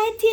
𝑲𝒂𝒕'𝒔.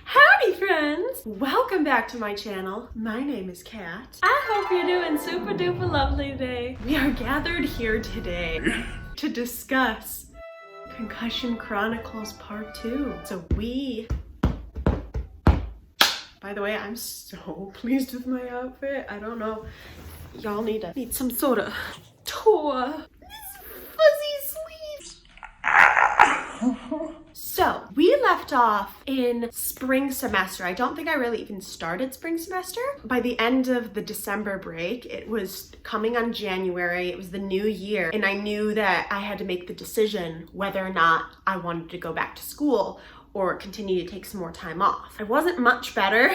Howdy friends! Welcome back to my channel. My name is Kat. I hope you're doing super duper lovely today. We are gathered here today to discuss Concussion Chronicles Part 2. So by the way, I'm so pleased with my outfit. I don't know. Y'all need some sort of tour. This fuzzy sleeves. So we left off in spring semester. I don't think I really even started spring semester. By the end of the December break, it was coming on January. It was the new year. And I knew that I had to make the decision whether or not I wanted to go back to school or continue to take some more time off. I wasn't much better,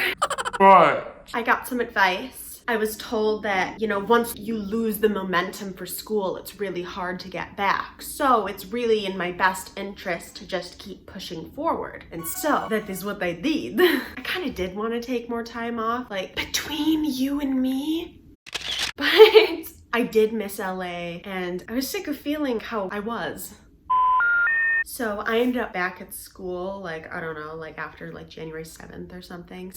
but I got some advice. I was told that, once you lose the momentum for school, it's really hard to get back. So it's really in my best interest to just keep pushing forward. And so that is what I did. I kind of did want to take more time off, like between you and me, but I did miss LA and I was sick of feeling how I was. So I ended up back at school, I don't know, after January 7th or something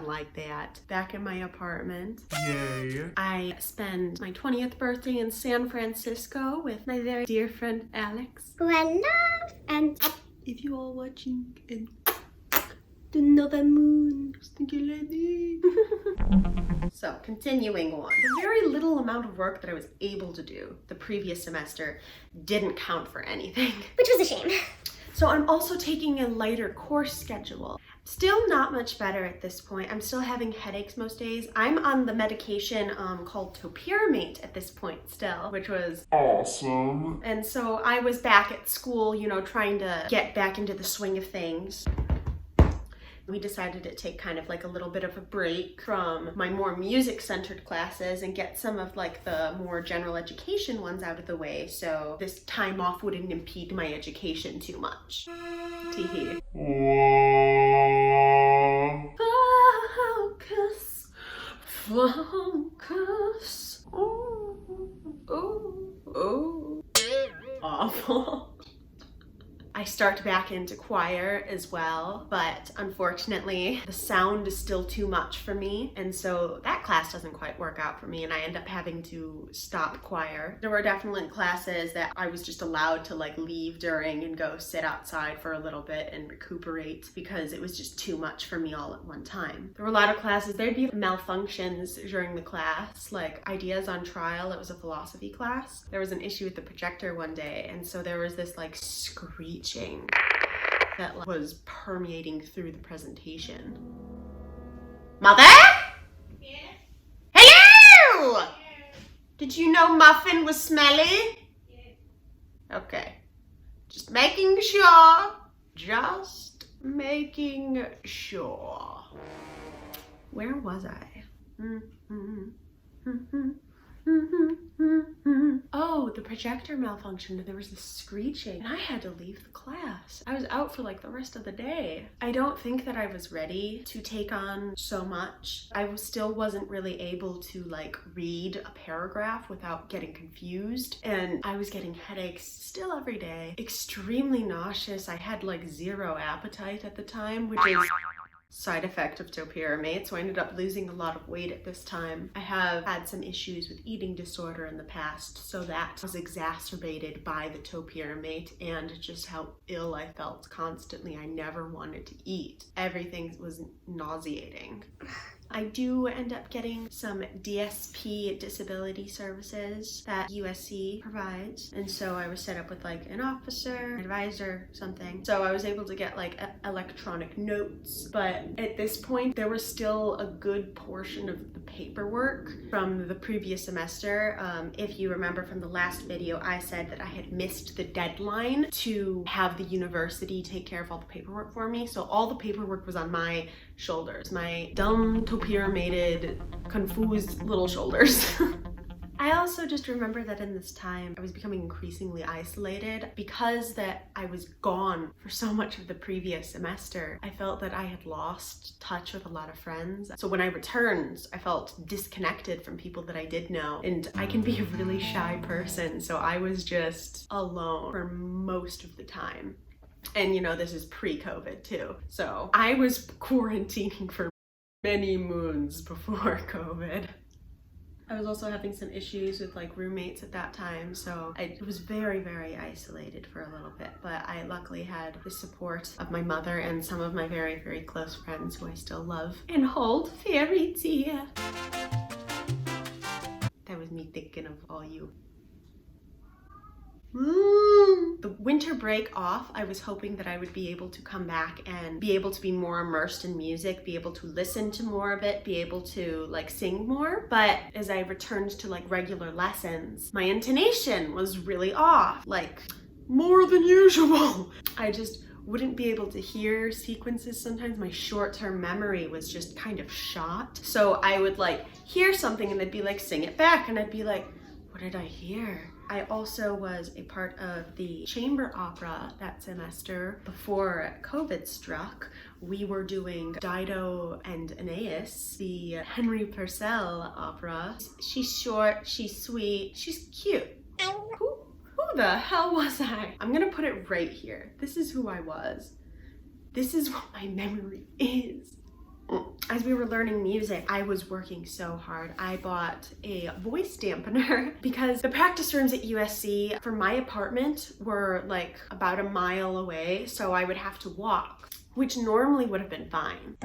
like that, back in my apartment. Yay. I spent my 20th birthday in San Francisco with my very dear friend Alex, who I love, and if you are watching, and to know the moon, stinky lady. So continuing on, the very little amount of work that I was able to do the previous semester didn't count for anything, which was a shame. So I'm also taking a lighter course schedule. Still not much better at this point. I'm still having headaches most days. I'm on the medication called ℂ𝕠𝕟𝕤𝕠𝕟 at this point still, which was awesome. And so I was back at school, trying to get back into the swing of things. We decided to take kind of a little bit of a break from my more music-centered classes and get some of the more general education ones out of the way, so this time off wouldn't impede my education too much. Teehee. Focus, focus. Ooh, ooh, ooh. Awful. I start back into choir as well, but unfortunately the sound is still too much for me, and so that class doesn't quite work out for me and I end up having to stop choir. There were definitely classes that I was just allowed to leave during and go sit outside for a little bit and recuperate because it was just too much for me all at one time. There were a lot of classes, there'd be malfunctions during the class, like ideas on trial. It was a philosophy class. There was an issue with the projector one day, and so there was this screeching that was permeating through the presentation. Mother? Yes? Hello! Yes. Did you know muffin was smelly? Yes. Okay. Just making sure. Just making sure. Where was I? Oh, the projector malfunctioned. There was this screeching and I had to leave the class. I was out for the rest of the day. I don't think that I was ready to take on so much. I still wasn't really able to read a paragraph without getting confused, and I was getting headaches still every day. Extremely nauseous. I had zero appetite at the time, which is side effect of ℂ𝕠𝕟𝕤𝕠𝕟, so I ended up losing a lot of weight at this time. I have had some issues with eating disorder in the past, so that was exacerbated by the ℂ𝕠𝕟𝕤𝕠𝕟 and just how ill I felt constantly. I never wanted to eat. Everything was nauseating. I do end up getting some DSP disability services that USC provides, and so I was set up with an officer, advisor, something. So I was able to get electronic notes, but at this point there was still a good portion of the paperwork from the previous semester. If you remember from the last video, I said that I had missed the deadline to have the university take care of all the paperwork for me, so all the paperwork was on my shoulders, my dumb ℂ𝕠𝕟𝕤𝕠𝕟, confused little shoulders. I also just remember that in this time, I was becoming increasingly isolated because that I was gone for so much of the previous semester. I felt that I had lost touch with a lot of friends. So when I returned, I felt disconnected from people that I did know. And I can be a really shy person, so I was just alone for most of the time. And you know, this is pre-COVID too. So I was quarantining for many moons before COVID. I was also having some issues with like roommates at that time, so I was very, very isolated for a little bit, but I luckily had the support of my mother and some of my very, very close friends who I still love and hold very dear. That was me thinking of all you. The winter break off, I was hoping that I would be able to come back and be able to be more immersed in music, be able to listen to more of it, be able to like sing more. But as I returned to like regular lessons, my intonation was really off, like more than usual. I just wouldn't be able to hear sequences sometimes. My short-term memory was just kind of shot. So I would like hear something and they'd be like, sing it back. And I'd be like, what did I hear? I also was a part of the chamber opera that semester before COVID struck. We were doing ℂ𝕠𝕟 and ℂ𝕠𝕟𝕠𝕟, the Henry Purcell opera. She's short, she's sweet, she's cute. Who the hell was I? I'm gonna put it right here. This is who I was. This is what my memory is. As we were learning music, I was working so hard. I bought a voice dampener because the practice rooms at USC for my apartment were like about a mile away, so I would have to walk, which normally would have been fine.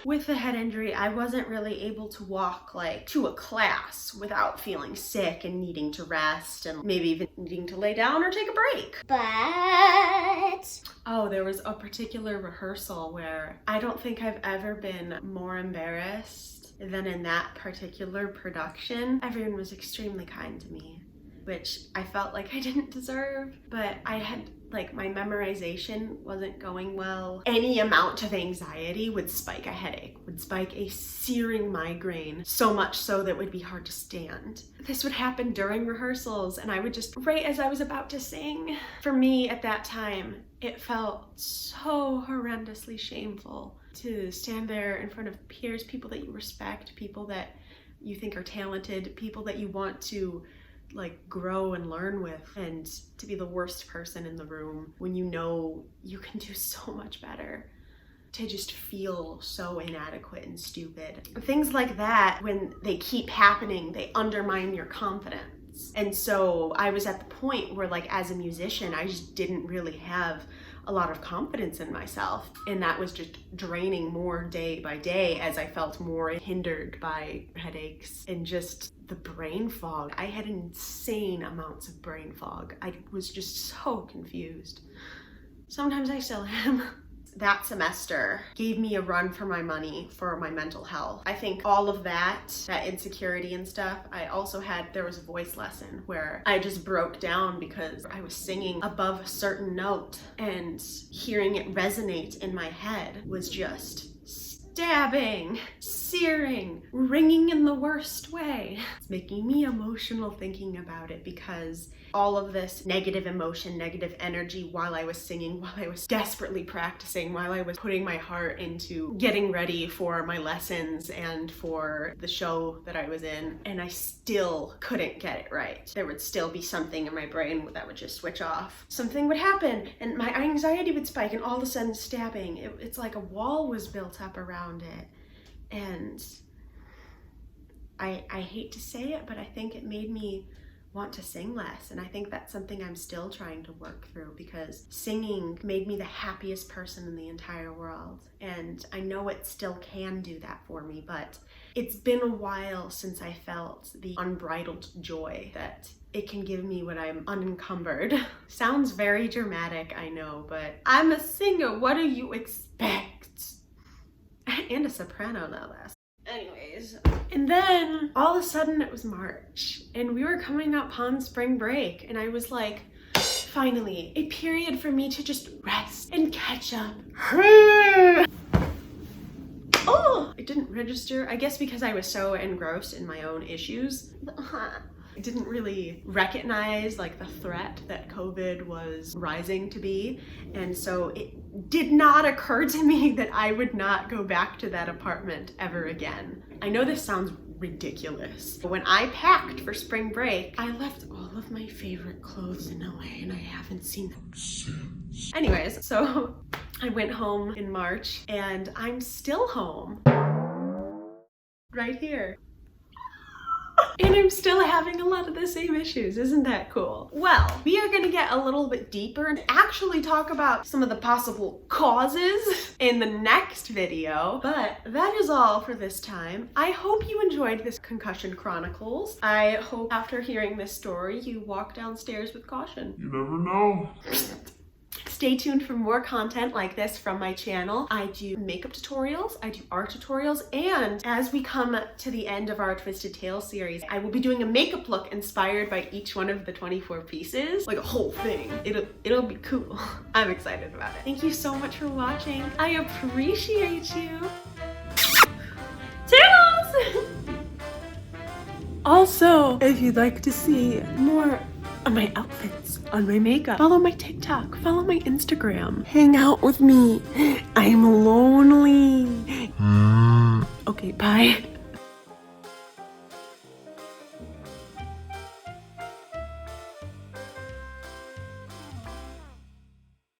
With the head injury, I wasn't really able to walk like to a class without feeling sick and needing to rest and maybe even needing to lay down or take a break. But oh, there was a particular rehearsal where I don't think I've ever been more embarrassed than in that particular production. Everyone was extremely kind to me, which I felt like I didn't deserve, but I had like my memorization wasn't going well. Any amount of anxiety would spike a headache, would spike a searing migraine, so much so that it would be hard to stand. This would happen during rehearsals and I would just, right as I was about to sing. For me at that time, it felt so horrendously shameful to stand there in front of peers, people that you respect, people that you think are talented, people that you want to like grow and learn with, and to be the worst person in the room when you know you can do so much better, to just feel so inadequate and stupid. Things like that, when they keep happening, they undermine your confidence. And so I was at the point where like as a musician, I just didn't really have a lot of confidence in myself, and that was just draining more day by day as I felt more hindered by headaches and just the brain fog. I had insane amounts of brain fog. I was just so confused. Sometimes I still am. That semester gave me a run for my money for my mental health. I think all of that insecurity and stuff, there was a voice lesson where I just broke down because I was singing above a certain note, and hearing it resonate in my head was just stabbing, searing, ringing in the worst way. It's making me emotional thinking about it because all of this negative emotion, negative energy while I was singing, while I was desperately practicing, while I was putting my heart into getting ready for my lessons and for the show that I was in, and I still couldn't get it right. There would still be something in my brain that would just switch off. Something would happen and my anxiety would spike, and all of a sudden stabbing. It's like a wall was built up around it. And I hate to say it, but I think it made me want to sing less, and I think that's something I'm still trying to work through, because singing made me the happiest person in the entire world, and I know it still can do that for me, but it's been a while since I felt the unbridled joy that it can give me when I'm unencumbered. Sounds very dramatic, I know, but I'm a singer, what do you expect? And a soprano, no less. Anyways, and then all of a sudden it was March and we were coming up on spring break, and I was like, finally, a period for me to just rest and catch up. Oh, it didn't register. I guess because I was so engrossed in my own issues. I didn't really recognize like the threat that COVID was rising to be. And so it did not occur to me that I would not go back to that apartment ever again. I know this sounds ridiculous, but when I packed for spring break, I left all of my favorite clothes in LA and I haven't seen them since. Anyways, so I went home in March and I'm still home. Right here. And I'm still having a lot of the same issues. Isn't that cool? Well, we are gonna get a little bit deeper and actually talk about some of the possible causes in the next video. But that is all for this time. I hope you enjoyed this Concussion Chronicles. I hope after hearing this story, you walk downstairs with caution. You never know. Stay tuned for more content like this from my channel. I do makeup tutorials, I do art tutorials, and as we come to the end of our Twisted Tales series, I will be doing a makeup look inspired by each one of the 24 pieces, like a whole thing. It'll be cool. I'm excited about it. Thank you so much for watching. I appreciate you. Toodles! Also, if you'd like to see more of my outfits, on my makeup, follow my TikTok, follow my Instagram, hang out with me. I'm lonely. Okay, bye.